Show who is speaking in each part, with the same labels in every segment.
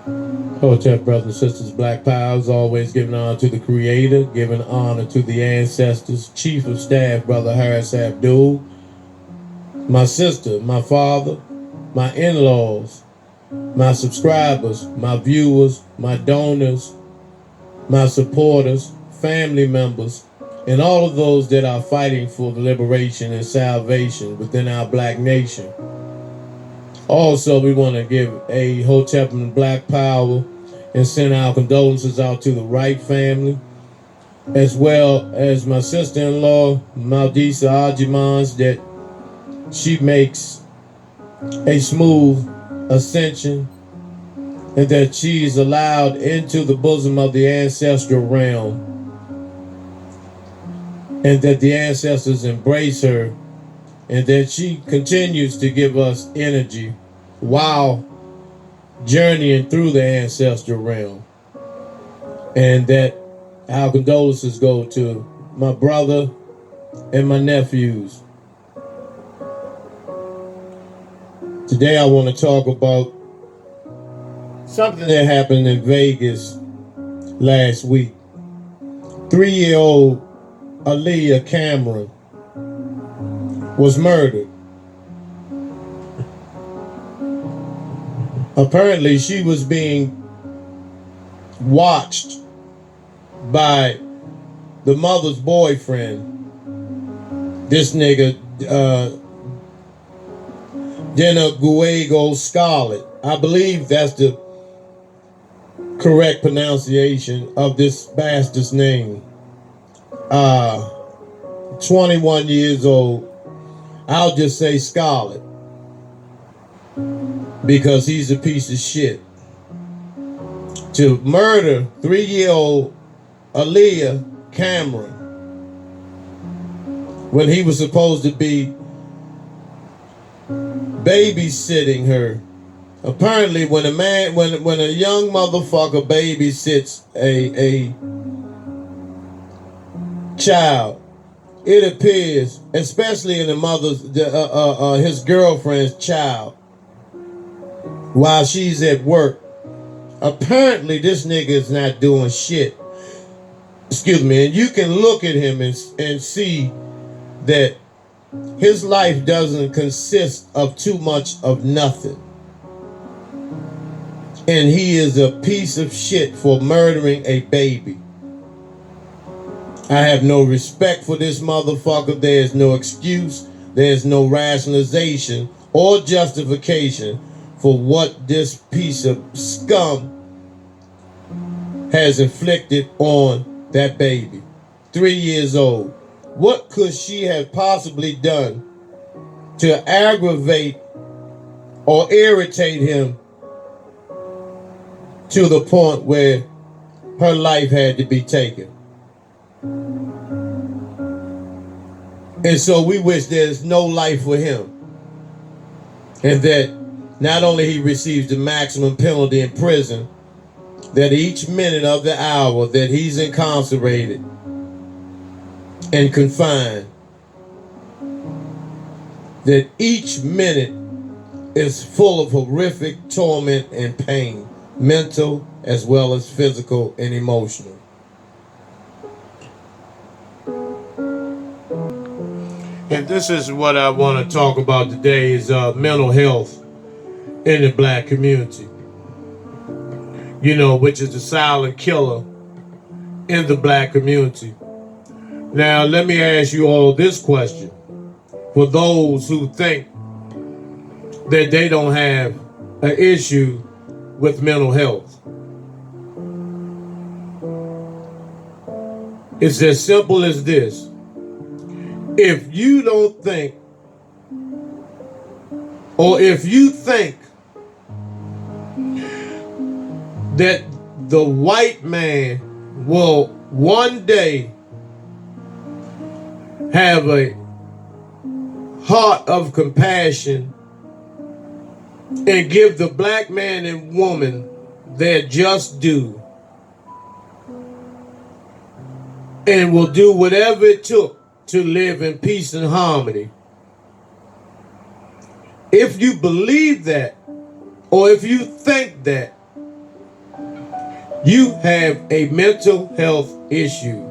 Speaker 1: Hotep brothers and sisters, Black Powers, always giving honor to the Creator, giving honor to the ancestors, Chief of Staff, Brother Harris Abdul, my sister, my father, my in-laws, my subscribers, my viewers, my donors, my supporters, family members, and all of those that are fighting for the liberation and salvation within our black nation. Also, we want to give a Hotep and Black Power and send our condolences out to the Wright family, as well as my sister-in-law, Maldisa Ajimans, that she makes a smooth ascension and that she is allowed into the bosom of the ancestral realm, and that the ancestors embrace her, and that she continues to give us energy while journeying through the ancestral realm. And that our condolences go to my brother and my nephews. Today I want to talk about something that happened in Vegas last week. 3-year-old AALIYAH Cameron was murdered. Apparently, she was being watched by the mother's boyfriend, this nigga, DENAUGIO SCARLETT. I believe that's the correct pronunciation of this bastard's name. 21 years old. I'll just say Scarlett, because he's a piece of shit. To murder 3-year-old AALIYAH Cameron when he was supposed to be babysitting her. Apparently, when a young motherfucker babysits a child, it appears, especially in the mother's, his girlfriend's child, while she's at work. Apparently, this nigga is not doing shit. Excuse me. And you can look at him and see that his life doesn't consist of too much of nothing. And he is a piece of shit for murdering a baby. I have no respect for this motherfucker. There's no excuse. There's no rationalization or justification for what this piece of scum has inflicted on that baby. 3 years old. What could she have possibly done to aggravate or irritate him to the point where her life had to be taken? And so we wish there's no life for him, and that not only he receives the maximum penalty in prison, that each minute of the hour that he's incarcerated and confined, that each minute is full of horrific torment and pain, mental as well as physical and emotional. And this is what I want to talk about today, is mental health in the black community. You know, which is the silent killer in the black community. Now, let me ask you all this question. For those who think that they don't have an issue with mental health, it's as simple as this. If you don't think, or if you think that the white man will one day have a heart of compassion and give the black man and woman their just due, and will do whatever it took to live in peace and harmony. If you believe that, or if you think that, You have a mental health issue.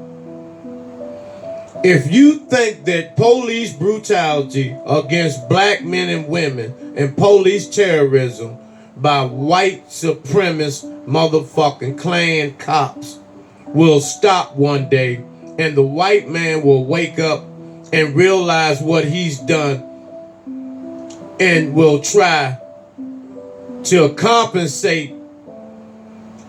Speaker 1: If you think that police brutality against black men and women and police terrorism by white supremacist motherfucking Klan cops will stop one day and the white man will wake up and realize what he's done and will try to compensate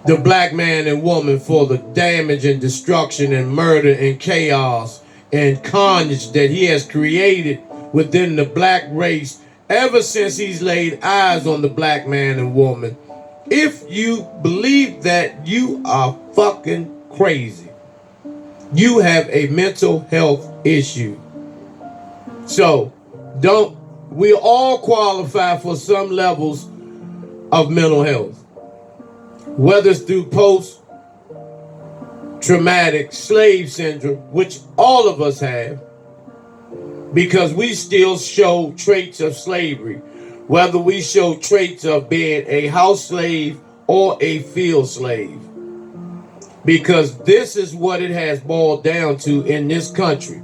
Speaker 1: the black man and woman for the damage and destruction and murder and chaos and carnage that he has created within the black race ever since he's laid eyes on the black man and woman. If you believe that, you are fucking crazy. You have a mental health issue. So we all qualify for some levels of mental health, whether it's through post-traumatic slave syndrome, which all of us have, because we still show traits of slavery, whether we show traits of being a house slave or a field slave, because this is what it has boiled down to in this country.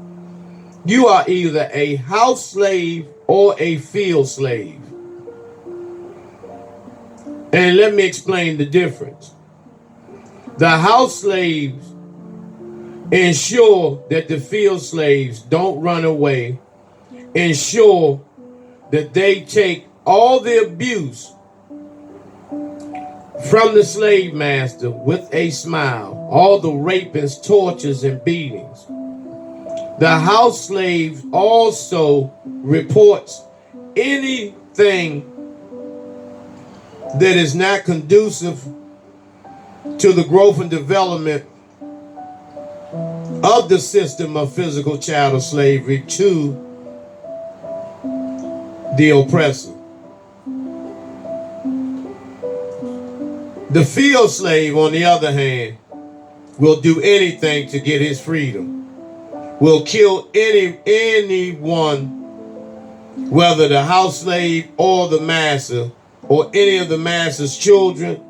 Speaker 1: You are either a house slave or a field slave. And let me explain the difference. The house slaves ensure that the field slaves don't run away, ensure that they take all the abuse from the slave master with a smile, all the rapings, tortures, and beatings. The house slave also reports anything that is not conducive to the growth and development of the system of physical chattel slavery to the oppressor. The field slave, on the other hand, will do anything to get his freedom, will kill anyone, whether the house slave or the master, or any of the master's children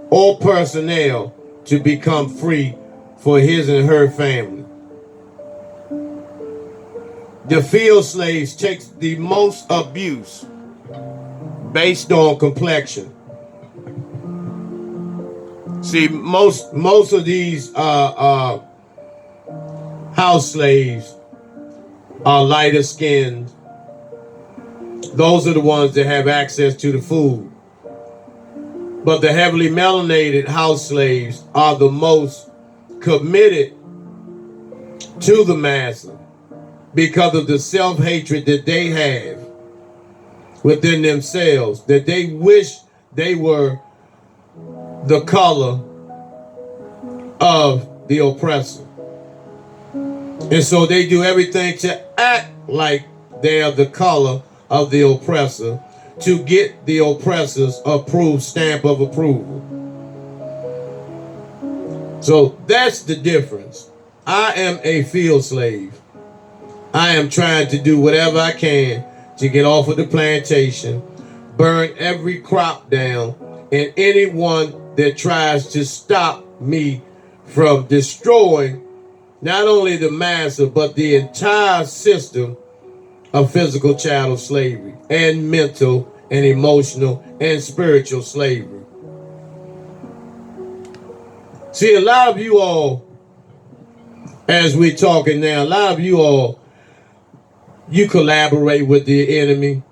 Speaker 1: or personnel, to become free for his and her family. The field slaves take the most abuse based on complexion. See, most of these house slaves are lighter skinned. Those are the ones that have access to the food. But the heavily melanated house slaves are the most committed to the master because of the self-hatred that they have within themselves, that they wish they were the color of the oppressor. And so they do everything to act like they are the color of the oppressor to get the oppressor's approved stamp of approval. So that's the difference. I am a field slave. I am trying to do whatever I can to get off of the plantation, burn every crop down, and anyone that tries to stop me from destroying not only the master, but the entire system of physical chattel slavery and mental and emotional and spiritual slavery. See, a lot of you all, as we're talking now, a lot of you all, you collaborate with the enemy.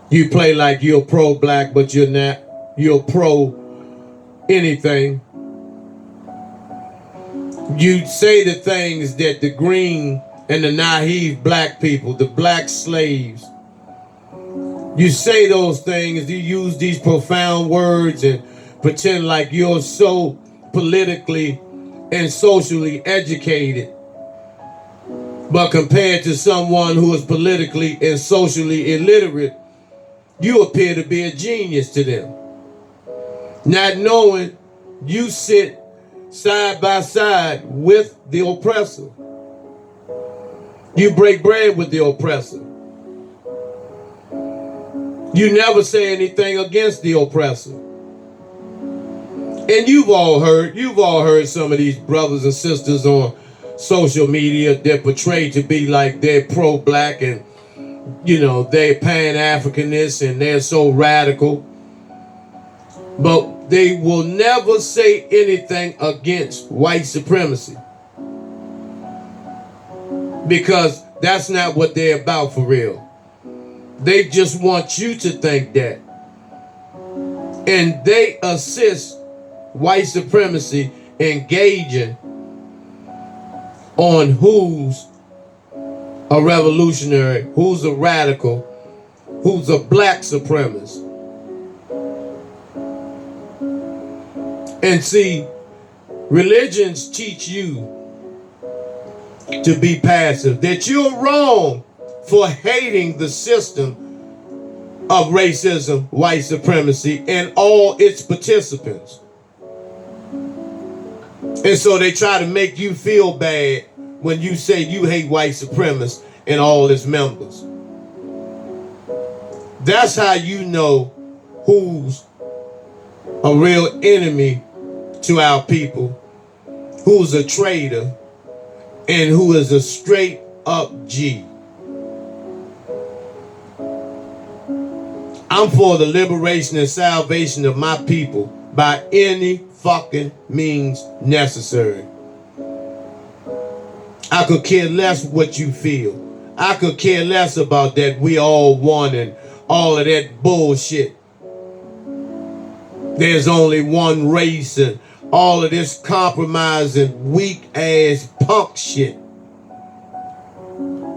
Speaker 1: You play like you're pro-black, but you're not. You're pro-anything. You say the things that the green and the naive black people, the black slaves, you say those things, you use these profound words and pretend like you're so politically and socially educated. But compared to someone who is politically and socially illiterate, you appear to be a genius to them. Not knowing you sit side by side with the oppressor. You break bread with the oppressor. You never say anything against the oppressor. And you've all heard some of these brothers and sisters on social media. They're portrayed to be like they're pro-black and, you know, they're pan-Africanist and they're so radical. But they will never say anything against white supremacy, because that's not what they're about for real. They just want you to think that. And they assist white supremacy engaging on who's a revolutionary, who's a radical, who's a black supremacist. And see, religions teach you to be passive, that you're wrong for hating the system of racism, white supremacy, and all its participants. And so they try to make you feel bad when you say you hate white supremacists and all its members. That's how you know who's a real enemy to our people, who's a traitor, and who is a straight up G. I'm for the liberation and salvation of my people by any fucking means necessary. I could care less what you feel. I could care less about that we all one and all of that bullshit. There's only one race and all of this compromising, weak ass punk shit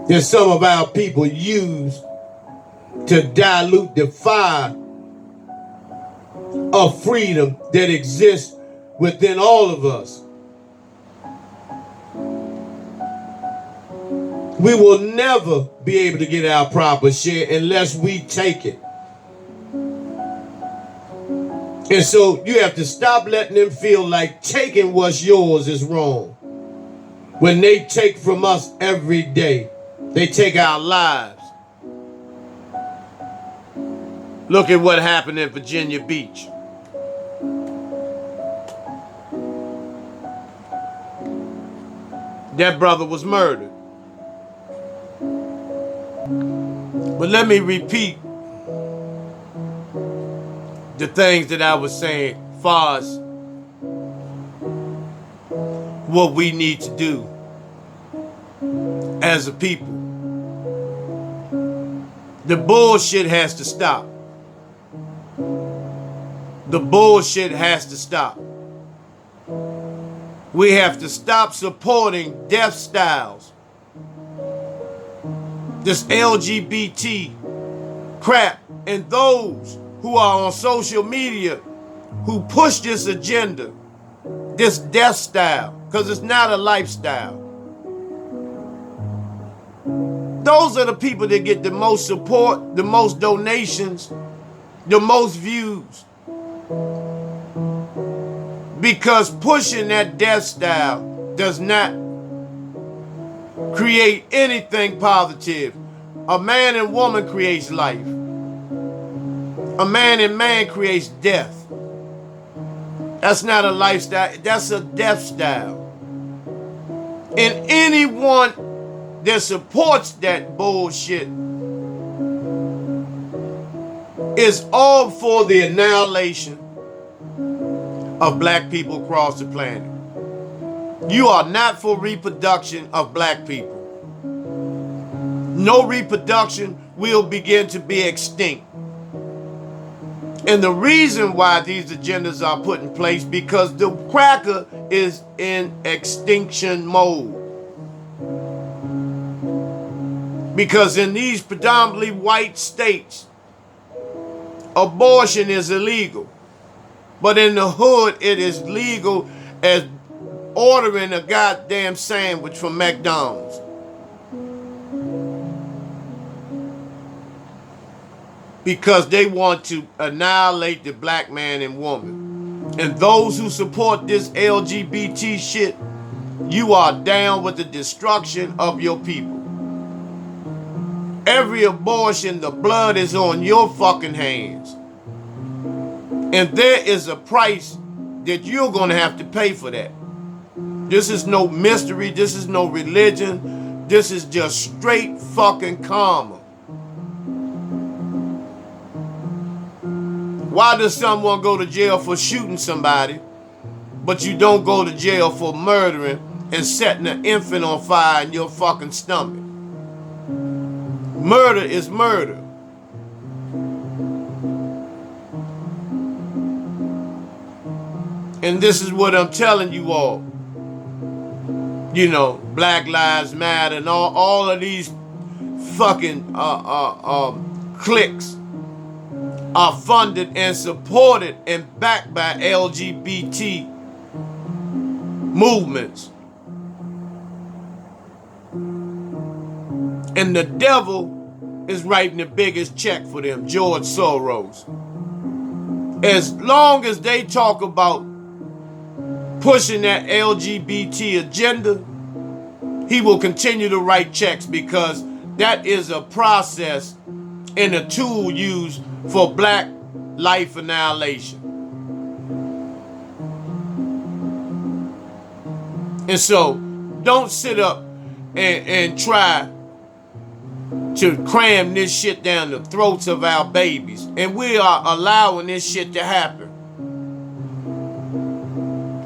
Speaker 1: that some of our people use to dilute the fire of freedom that exists within all of us. We will never be able to get our proper share unless we take it. And so you have to stop letting them feel like taking what's yours is wrong. When they take from us every day, they take our lives. Look at what happened in Virginia Beach. That brother was murdered. But let me repeat the things that I was saying as far as what we need to do as a people. The bullshit has to stop. The bullshit has to stop. We have to stop supporting death styles. This LGBT crap, and those who are on social media who push this agenda, this death style, because it's not a lifestyle. Those are the people that get the most support, the most donations, the most views. Because pushing that death style does not create anything positive. A man and woman creates life. A man and man creates death. That's not a lifestyle, that's a death style. And anyone that supports that bullshit is all for the annihilation of black people across the planet. You are not for reproduction of black people. No reproduction will begin to be extinct. And the reason why these agendas are put in place, because the cracker is in extinction mode. Because in these predominantly white states, abortion is illegal. But in the hood, it is legal as ordering a goddamn sandwich from McDonald's. Because they want to annihilate the black man and woman. And those who support this LGBT shit, you are down with the destruction of your people. Every abortion, the blood is on your fucking hands. And there is a price
Speaker 2: that you're going to have to pay for that. This is no mystery. This is no religion. This is just straight fucking karma. Why does someone go to jail for shooting somebody, but you don't go to jail for murdering and setting an infant on fire in your fucking stomach? Murder is murder. And this is what I'm telling you all. You know, Black Lives Matter and all of these fucking cliques are funded and supported and backed by LGBT movements. And the devil is writing the biggest check for them, George Soros. As long as they talk about pushing that LGBT agenda, he will continue to write checks, because that is a process and a tool used for black life annihilation. And so, don't sit up and try to cram this shit down the throats of our babies. And we are allowing this shit to happen.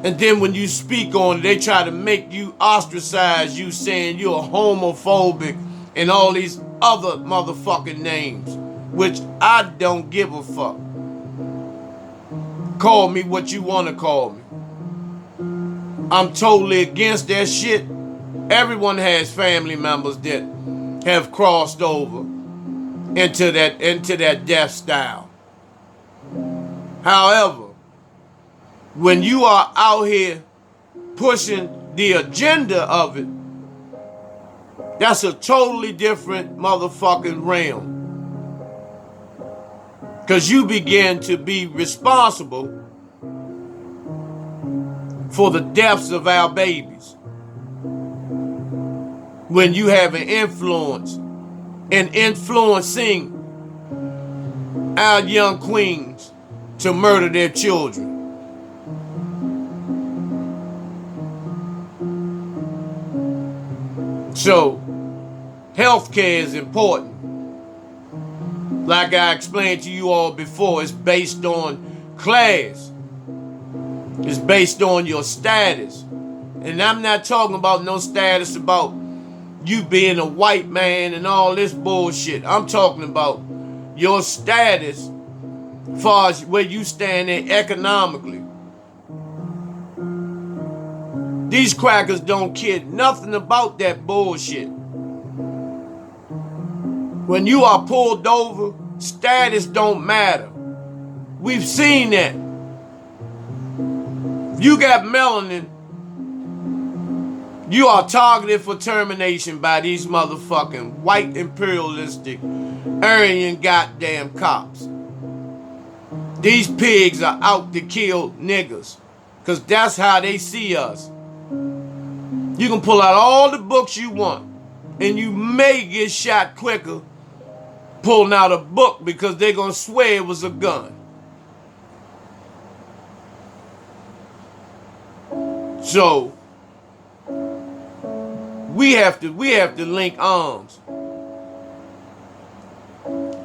Speaker 2: And then when you speak on it, they try to make you ostracize you, saying you're homophobic and all these other motherfucking names, which I don't give a fuck. Call me what you want to call me. I'm totally against that shit. Everyone has family members that have crossed over into that death style. However, when you are out here pushing the agenda of it, that's a totally different motherfucking realm. Because you begin to be responsible for the deaths of our babies. When you have an influence and influencing our young queens to murder their children. So, healthcare is important. Like I explained to you all before, it's based on class. It's based on your status. And I'm not talking about no status about you being a white man and all this bullshit. I'm talking about your status as far as where you stand in economically. These crackers don't care nothing about that bullshit. When you are pulled over, status don't matter. We've seen that. If you got melanin, you are targeted for termination by these motherfucking white imperialistic Aryan goddamn cops. These pigs are out to kill niggas, because that's how they see us. You can pull out all the books you want, and you may get shot quicker pulling out a book, because they're going to swear it was a gun. So, we have to link arms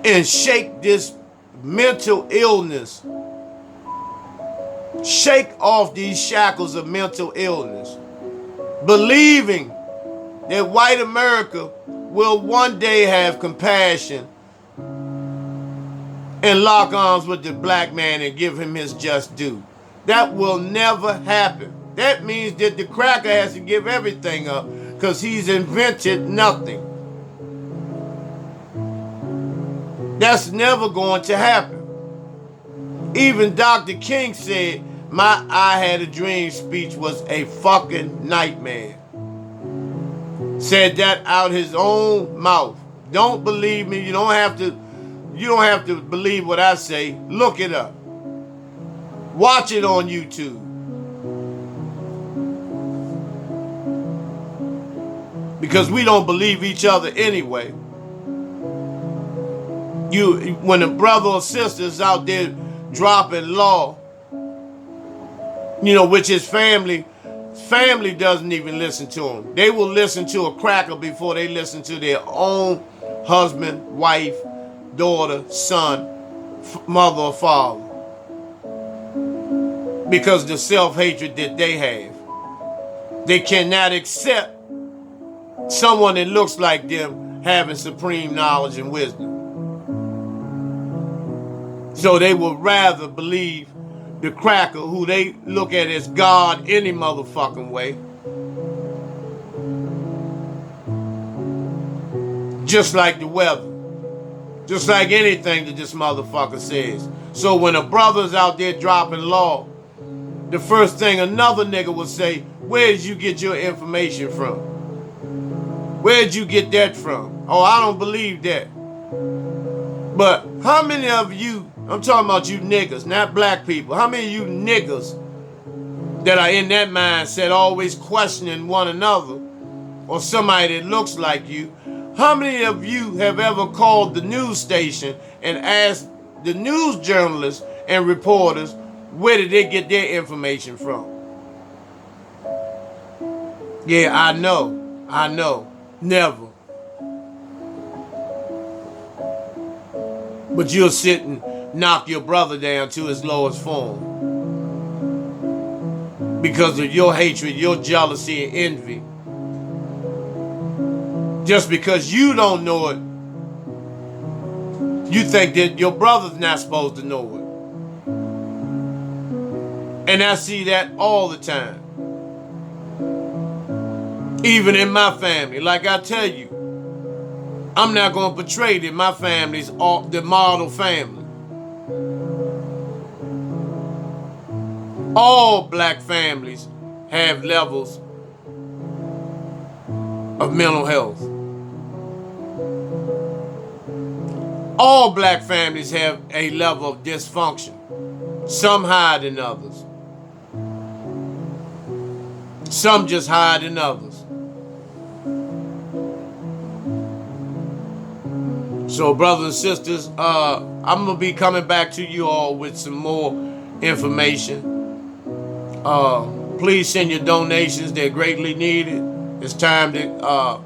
Speaker 2: and shake this mental illness. Shake off these shackles of mental illness. Believing that white America will one day have compassion and lock arms with the black man and give him his just due. That will never happen. That means that the cracker has to give everything up, because he's invented nothing. That's never going to happen. Even Dr. King said, my I Had a Dream speech was a fucking nightmare. Said that out his own mouth. Don't believe me. You don't have to believe what I say. Look it up. Watch it on YouTube. Because we don't believe each other anyway. When a brother or sister is out there dropping law You know, which his family doesn't even listen to him. They will listen to a cracker before they listen to their own husband, wife, daughter, son, mother, or father. Because the self-hatred that they have. They cannot accept someone that looks like them having supreme knowledge and wisdom. So they would rather believe the cracker, who they look at as God any motherfucking way. Just like the weather. Just like anything that this motherfucker says. So when a brother's out there dropping law, the first thing another nigga will say, where'd you get your information from? Where'd you get that from? Oh, I don't believe that. But how many of you, I'm talking about you niggas, not black people, how many of you niggas that are in that mindset, always questioning one another, or somebody that looks like you, how many of you have ever called the news station and asked the news journalists and reporters, where did they get their information from? Yeah, I know. Never. But you'll sit and knock your brother down to his lowest form. Because of your hatred, your jealousy, and envy. Just because you don't know it, you think that your brother's not supposed to know it. And I see that all the time. Even in my family. Like I tell you, I'm not going to portray that my family's the model family. All black families have levels of mental health. All black families have a level of dysfunction. Some higher than others. Some just higher than others. So brothers and sisters, I'm going to be coming back to you all with some more information. Please send your donations. They're greatly needed. It's time to,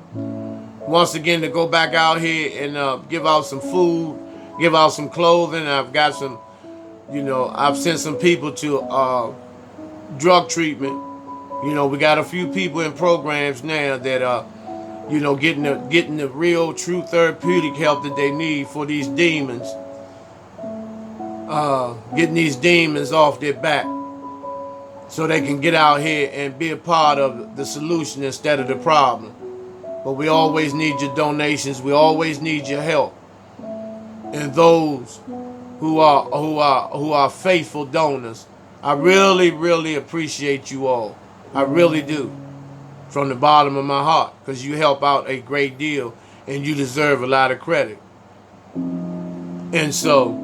Speaker 2: once again, to go back out here and give out some food, give out some clothing. I've got some, I've sent some people to drug treatment. We got a few people in programs now that are, getting the real, true therapeutic help that they need for these demons. Getting these demons off their back so they can get out here and be a part of the solution instead of the problem. But we always need your donations. We always need your help. And those who are faithful donors, I really, really appreciate you all. I really do. From the bottom of my heart, because you help out a great deal and you deserve a lot of credit. And so,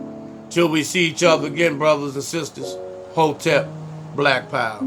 Speaker 2: till we see each other again, brothers and sisters, Hotep, Black Power.